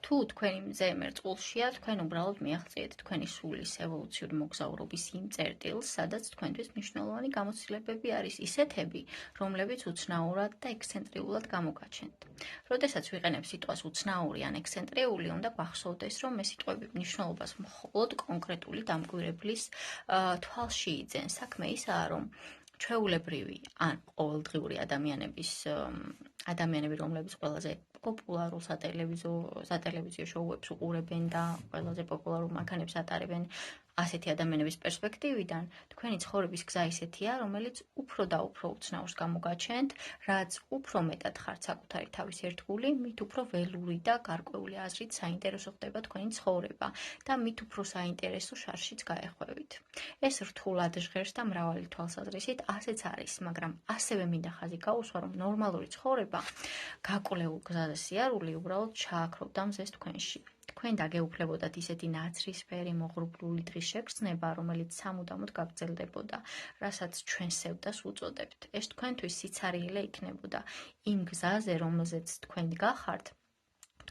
თუ თქვენი მზე მერწყულშია, თქვენ უბრალოდ მიაღწიეთ თქვენი სულის ევოლუციური მოგზაურობის იმ წერტილს, სადაც თქვენთვის მნიშვნელოვანი გამოცდილებები არის ისეთები, რომლებიც უცნაურად და ექსცენტრიულად გამოგაჩენთ. როდესაც ვიყენებ სიტყვას უცნაური ან ექსცენტრიული, უნდა გვახსოვდეს, რომ ეს სიტყვები მნიშვნელობას მხოლოდ კონკრეტული დამკვირვებლის თვალში იძენ. საქმე ისაა, რომ ჩვეულებრივი ან ყოველდღიური ადამიანები, რომლებიც ყველაზე პოპულარულ სატელევიზიო შოუებს უყურებენ და ყველაზე პოპულარულ მანქანებს ატარებენ, ასეთი ადამიანების პერსპექტივიდან თქვენი ცხოვრების გზა ისეთია, რომელიც უფრო და უფრო უცნაურს გამოგაჩენთ, რაც უფრო მეტად ხართ საკუთარი თავის ერთგული, მით უფრო ველური და გარკვეული აზრით საინტერესო ხდება თქვენი ცხოვრება და მით უფრო საინტერესო შარშიც გაეხვევით. ეს რთულად ჟღერს და მრავალი თვალსაზრისით ასეც არის, მაგრამ ასევე მინდა ხაზი გაუსვა, რომ ნორმალური ცხოვრება, გაკვლეულ გზაზე სიარული უბრალოდ ჩააქროვდა მზეს თქვენში. თქვენ დაგეუფლებოდათ ისეთი ნაცრისფერი მოღრუბლული დღის შეგრძნება, რომელიც სამუდამოდ გაგრძელდებოდა, რასაც ჩვენ სევდას უწოდებთ. ეს თქვენთვის სიცარიელე იქნებოდა იმ გზაზე, რომელზეც თქვენ გახართ,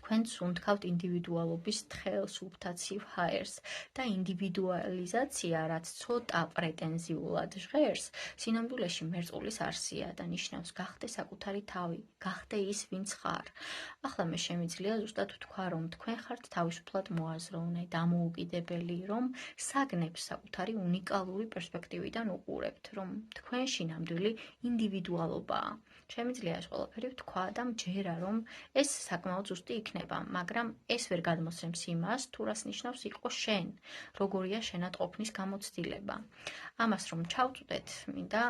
თქვენ სუნთქავთ ინდივიდუალობის თხელს, უბთაცივ ჰაერს და ინდივიდუალიზაცია, რაც ცოტა პრეტენზიულად ჟღერს, სინამდვილეში მერწყულის არსია და ნიშნავს გახდე საკუთარი თავი, გახდე ის, ვინც ხარ. ახლა მე შემიძლია ზუსტად ვთქვა, რომ თქვენ ხართ თავისუფლად მოაზროვნე, დამოუკიდებელი, რომ საგნებს საკუთარი უნიკალური პერსპექტივიდან უყურებთ, რომ თქვენში ნამდვილი ინდივიდუალობაა. შემიძლია ეს ყველაფერი ვთქვა და მჯერა, რომ ეს საკმაოდ ზუსტი იქნება, მაგრამ ეს ვერ გადმოსცემს იმას, თუ რას ნიშნავს იყო შენ, როგორია შენატყოფნის გამოცდილება. ამას რომ ჩავწვდეთ, მინდა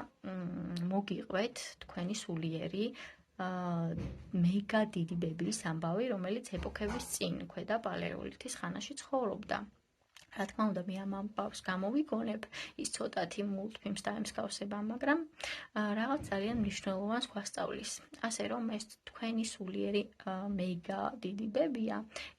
მოგიყვეთ თქვენი სულიერი მეგა დიდი ბებიის ამბავი, რომელიც ეპოქების წინ ქვედა პალეოლითის ხანაში ცხოვრობდა. რა თქმა უნდა, მე ამ ამბავს გამოვიგონებ, ის ცოტათი მულტფილმს დაემსგავსება, მაგრამ რაღაც ძალიან მნიშვნელოვანს გვასწავლის. ასე რომ ეს თქვენი სულიერი მეგა დიდი ბებია,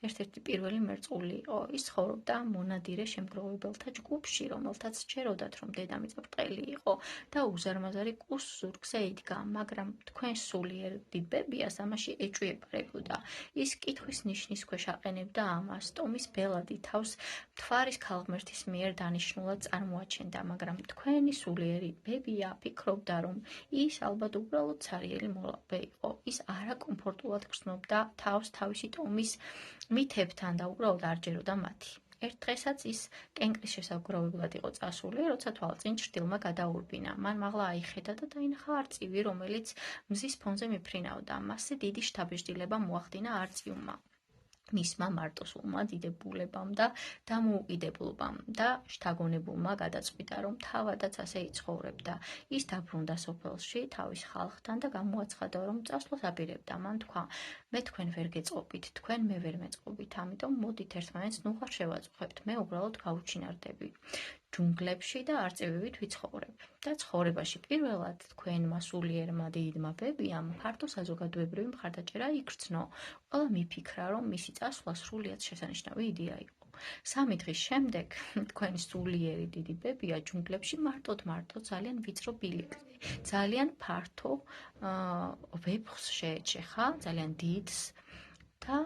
ერთ-ერთი პირველი მერწყული იყო. ის ცხოვრობდა მონადირე შემგროვებელთა ჯგუფში, რომელთაც სჯეროდათ, რომ დედამიწა ბრტყელი იყო და უზარმაზარი კუს ზურგზე იდგა, მაგრამ თქვენ სულიერ დიდ ბებიას ამაში ეჭვიებარებოდა. ის კითხვის ნიშნის ქვეშ აყენებდა ამას, ტომის ბელადი თავს მთვარის ქალღმერთის მიერ დანიშნულად წარმოაჩენდა, მაგრამ თქვენი სულიერი ბებია ფიქრობდა, რომ ის ალბათ უბრალოდ ცარიელი მოლაპე იყო. ის არაკომფორტულად გრძნობდა თავს თავისი ტომის მითებთან და უბრალოდ არ ჯეროდა მათი. ერთ დღესაც ის კენკრის შესაგვარებლად იყო წასული, როცა თვალწინ ჭრდილმა გადაურბინა. მან მაღლა აიხედა და დაინახა არწივი, რომელიც მზის ფონზე მიფრინავდა. მასზე დიდი შთაბეჭდილება მოახდინა არწივმა. მისმა მარტოსულმა დიდებულებამ და დამოუკიდებლობამ და შთაგონებულმა გადაწყვიტა, რომ თავადაც ასე იცხოვრებდა. ის დაბრუნდა სოფელში თავის ხალხთან და გამოაცხადა, რომ წასვლას აპირებდა. მან თქვა, მე თქვენ ვერ გეწყობით, თქვენ მე ვერ მეწყობით, ამიტომ მოდით ერთმანეთს ნუღარ შევაწუხებთ, მე უბრალოდ გავუჩინარდები ჯუნგლებში და არწივივით ვიცხოვრებ. და ცხოვრებაში პირველად თქვენმა სულიერმა დიდმა ბებიამ ფართო საზოგადოებრივი მხარდაჭერა იგრძნო. ყველა მიფიქრა, რომ მისი წასვლა სრულიად შესანიშნავი იდეა იყო. 3 დღის შემდეგ თქვენი სულიერი დიდი ბებია ჯუნგლებში მარტოდ ძალიან ვიწრო ბილიკზე, ძალიან ფართო ვეფხს შეეჩეხა, ძალიან დიდს და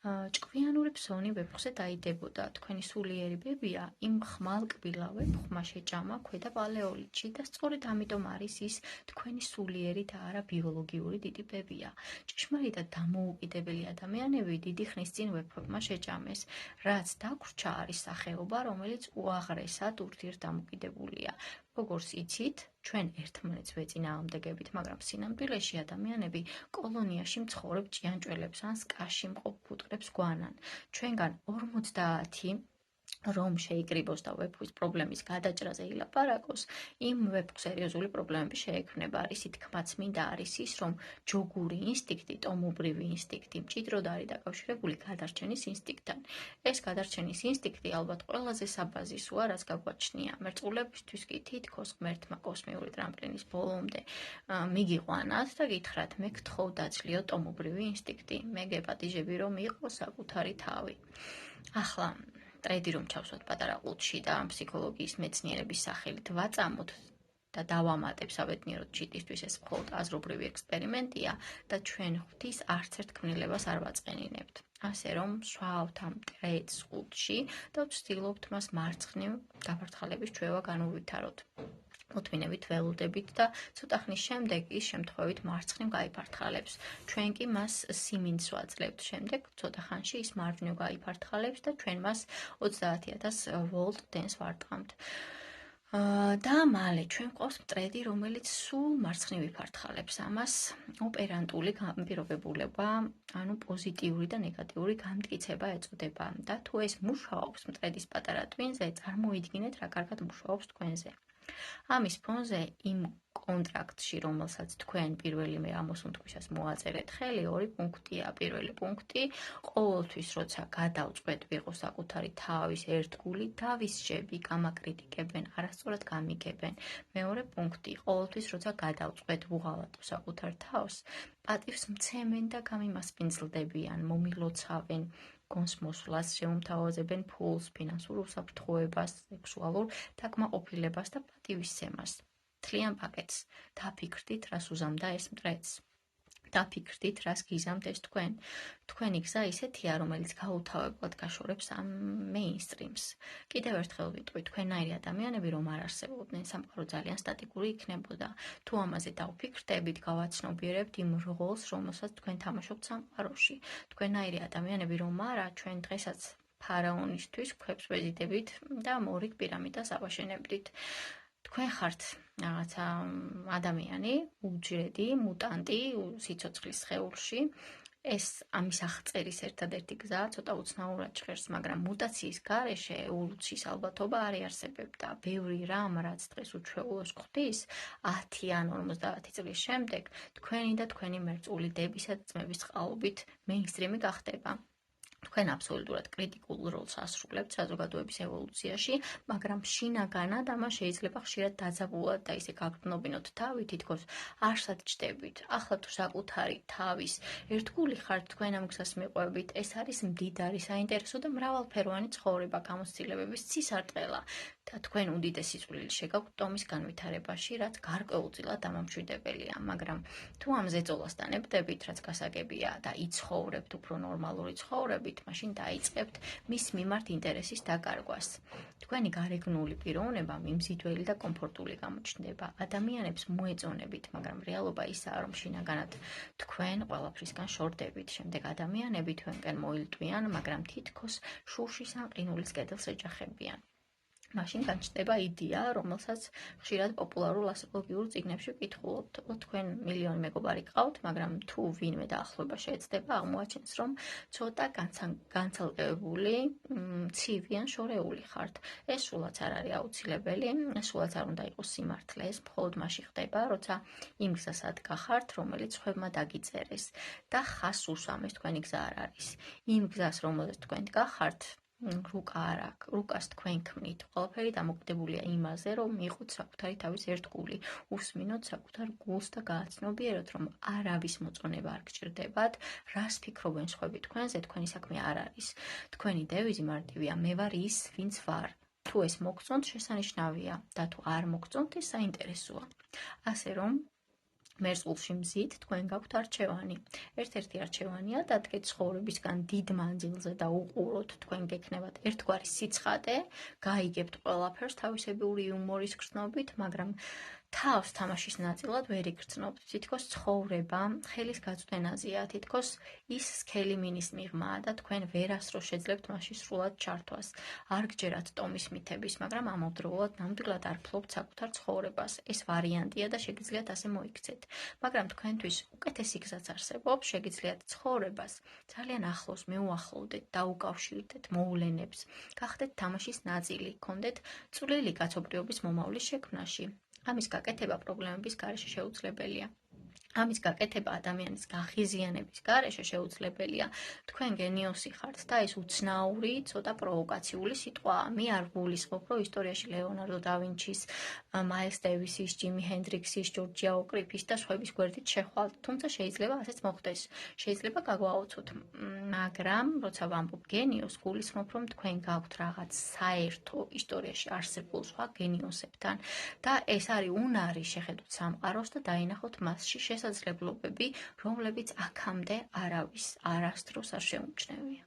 ჭკვიანური ფსონი ვეფხვზე დაიდებოდა. თქვენი სულიერი ბებია იმ ხმალ კბილა ვეფხმა შეჭამა ქვედა პალეოლითში და სწორედ ამიტომ არის ის თქვენი სულიერი და არა ბიოლოგიური დიდი ბებია. ჭეშმარიტად დამოუკიდებელი ადამიანები დიდი ხნის წინ ვეფხვებმა შეჭამეს, რაც დაგვრჩა არის სახეობა, რომელიც უაღრესად ურთიერთდამოკიდებულია. როგორც იცით, ჩვენ ერთმანეთს ვეწინააღმდეგებით, მაგრამ სინამდვილეში ადამიანები კოლონიაში მცხოვრებ ჭიანჭველებს ან სკაში მყოფ ფუტკრებს გვანან. ჩვენგან 50 რომ შეიკრიბოს და ვეფხვის პრობლემის გადაჭრაზე ილაპარაკოს, იმ ვეფხვის სერიოზული პრობლემები შეექმნება. ისიც თქმაც მინდა არის ის, რომ ჯოგური ინსტინქტი, ტომობრივი ინსტინქტი მჭიდროდ არის დაკავშირებული გადარჩენის ინსტინქტთან. ეს გადარჩენის ინსტინქტი ალბათ ყველაზე საბაზისოა, რაც გაგვაჩნია. მერწყულებისთვის კი თითქოს ღმერთმა კოსმიური ტრამპლინის ბოლომდე მიგიყვანათ და გითხრათ, მე გთხოვ დაცლიო ტომობრივი ინსტინქტი, მე გეპატიჟები, რომ იყო საკუთარი თავი. ახლა ტრედი რომ ჩავსვათ პატარა ყუთში და ფსიქოლოგიის მეცნიერების სახელით ვაწამოთ და დავამატებ საბედნიეროდ ჩიტისთვის ეს მხოლოდ აზრობრივი ექსპერიმენტია და ჩვენ ღვთის არც ერთ ქმნილებას არ ვაწყენინებთ. ასე რომ სვავთ ამ ტრედს ყუთში და ვცდილობთ მას მარცხნივ გაფართხალების ჩვევა განუვითაროთ. მოთმინებით ველოდებით და ცოტა ხნის შემდეგ ის შემთხვევით მარცხნივ გაიფართხალებს. ჩვენ კი მას სიმინდს ვაძლევთ. შემდეგ ცოტა ხანში ის მარჯვნივ გაიფართხალებს და ჩვენ მას 30,000 ვოლტ დენს ვარტყამთ. და მალე ჩვენ გვყავს მტრედი, რომელიც სულ მარცხნივ იფართხალებს. ამას ოპერანტული განპირობებულება, ანუ პოზიტიური და ნეგატიური განმტკიცება ეწოდება. და თუ ეს მუშაობს მტრედის პატარა ტვინზე, წარმოიდგინეთ, რა კარგად მუშაობს თქვენზე. ამის ფონზე იმ კონტრაქტში, რომელსაც თქვენ პირველივე ამოსუნთქვისას მოაწერეთ ხელი, 2 პუნქტია. პირველი პუნქტი, ყოველთვის როცა გადავწყვეტ ვიყო საკუთარი თავის ერთგული, დავისჯები, გამაკრიტიკებენ, არასწორად გამიგებენ. მეორე პუნქტი, ყოველთვის როცა გადავწყვეტ ვუღალატო საკუთარ თავს, პატივს მცემენ და გამიმასპინძლდებიან, მომილოცავენ გონს მოსვლას, შემომთავაზებენ ფულს, ფინანსურ უსაფრთხოებას, სექსუალურ დაკმაყოფილებას და პატივისცემას. მთლიან პაკეტს. დაფიქრდით, რას უზამდა ეს მტრედს. დაფიქრდით, რას გიზამთ ეს თქვენ. თქვენი გზა ისეთია, რომელიც გაუთავებლად გაშორებს ამ მეინსტრიმს. კიდევ ერთხელ ვიტყვი, თქვენნაირი ადამიანები რომ არ არსებობდნენ, სამყარო ძალიან სტატიკური იქნებოდა. თუ ამაზე დავფიქრდებით, გავაცნობიერებთ იმ როლს, რომელსაც თქვენ თამაშობთ სამყაროში. თქვენნაირი ადამიანები რომ არა, ჩვენ დღესაც ფარაონისთვის ქვებს ვეზიდებით და მორიგ პირამიდას ავაშენებდით. თქვენ ხართ რაღაცა ადამიანი, უჯრედი, მუტანტი სიცოცხლის სხეულში. ეს ამის აღწერის ერთადერთი გზა ცოტა უცნაურად ჟღერს, მაგრამ მუტაციის გარეშე ევოლუციის ალბათობა არ იარსებებდა. ბევრი რამ, რაც დღეს უჩვეულოს ხვდის, 10 ან 50 წლის შემდეგ თქვენი და თქვენი მერწული დებისა და ძმების წყალობით მეინსტრიმი გახდება. თქვენ აბსოლუტურად კრიტიკულ როლს ასრულებთ საზოგადოების ევოლუციაში, მაგრამ შინაგანად ამას შეიძლება ხშირად დაძაბულად და ისე გაგრძნობინოთ თავი, თითქოს არსად ჯდებით. ახლა თუ საკუთარი თავის ერთგული ხართ, თქვენ ამ გზას მიყვებით, ეს არის მდიდარი, საინტერესო და მრავალფეროვანი ცხოვრება, გამოცდილებების ცისარტყელა და თქვენ უდიდესი წვლილი შეგაქვთ ტომის განვითარებაში, რაც გარკვეულწილად დამამშვიდებელია, მაგრამ თუ ამ ზეწოლას დანებდებით, რაც გასაგებია და იცხოვრებთ უფრო ნორმალური ცხოვრებით, მაშინ დაიწყებთ მის მიმართ ინტერესის დაკარგვას. თქვენი გარეგნული პიროვნება მიმზიდველი და კომფორტული გამოჩნდება. ადამიანებს მოეწონებით, მაგრამ რეალობა ისაა, რომ შინაგანად თქვენ ყველაფრისგან შორდებით. შემდეგ ადამიანები თქვენკენ მოილტვიან, მაგრამ თითქოს შუშის ან ყინულის კედელს ეჯახებიან. მაშინ განჩნდება იდეა, რომელსაც ხშირად პოპულარულ ასტროლოგიურ წიგნებში ვკითხულობთ. თქვენ მილიონი მეგობარი გყავთ, მაგრამ თუ ვინმე დაახლოება შეეცდება, აღმოაჩენს, რომ ცოტა განცალკევებული, ცივი ან შორეული ხართ. ეს სულაც არ არის აუცილებელი, სულაც არ უნდა იყოს სიმართლე, ეს მხოლოდ მაშინ ხდება, როცა იმ გზასად გახართ, რომელიც სხვებმა დაგიწერეს და ხას უსვამეს თქვენი გზა არ არის. იმ გზას, რომელზეც თქვენ გახართ, რუკა არ აქვს, რუკას თქვენ ქმნით. ყველაფერი დამოკიდებულია იმაზე, რომ მიყოთ საკუთარი თავის ერთგული, უსმინოთ საკუთარ გულს და გააცნობიეროთ, რომ არავის მოწონება არ გჭირდებათ, რას ფიქრობენ სხვები თქვენზე, თქვენი საქმე არ არის. თქვენი დევიზი მარტივია, მე ვარ ის, ვინც ვარ. თუ ეს მოგწონთ, შესანიშნავია და თუ არ მოგწონთ, ეს საინტერესოა. ასე რომ მერწულში მზით, თქვენ გაქვთ არჩევანი. ერთ-ერთი არჩევანია დადგეთ ცხოვრებისგან დიდ მანძილზე და უყუროთ, თქვენ გექნებათ ერთგვარი სიცხადე, გაიგებთ ყველაფერს თავისებური იუმორის გრძნობით, მაგრამ თავს თამაშის ნაწილად ვერ იგრძნობთ. თითქოს ცხოვრება ხელის გაწვდენაზეა, თითქოს ის სქელი მინის მიღმაა და თქვენ ვერასდროს შეძლებთ მასში სრულად ჩართვას. არ გჯერათ ტომის მითების, მაგრამ ამავდროულად ნამდვილად არ ფლობთ საკუთარ ცხოვრებას. ეს ვარიანტია და შეგიძლიათ ასე მოიქცეთ. მაგრამ თქვენთვის უკეთესი გზაც არსებობს, შეგიძლიათ ცხოვრებას ძალიან ახლოს მეუახლოვდეთ, დაუკავშირდეთ მოვლენებს, გახდეთ თამაშის ნაწილი, გქონდეთ წვლილი კაცობრიობის მომავლის შექმნაში. ამის გაკეთება პრობლემების გარეშე შეუძლებელია. ამის გაკეთება ადამიანის გაღიზიანების გარეშე შეუძლებელია. თქვენ გენიოსი ხართ და ეს უცნაური, ცოტა პროვოკაციული სიტყვაა. მე არ გულისხმობ, რომ ისტორიაში ლეონარდო და ვინჩის, მაილს დევისის, ჯიმი ჰენდრიქსის, ჯორჯია ოკრიფის და სხვების გვერდით შეხვალთ, თუმცა შეიძლება ასეც მოხდეს. შეიძლება გაგვაოცოთ, მაგრამ როცა ვამბობ გენიოს, გულისხმობ, რომ თქვენ გაქვთ რაღაც საერთო ისტორიაში არსებულ სხვა გენიოსებთან და ეს არის უნარი შეხედოთ სამყაროს და დაინახოთ მასში შესაძლებლობები, რომლებიც აქამდე არასდროს არ შეუმჩნევია.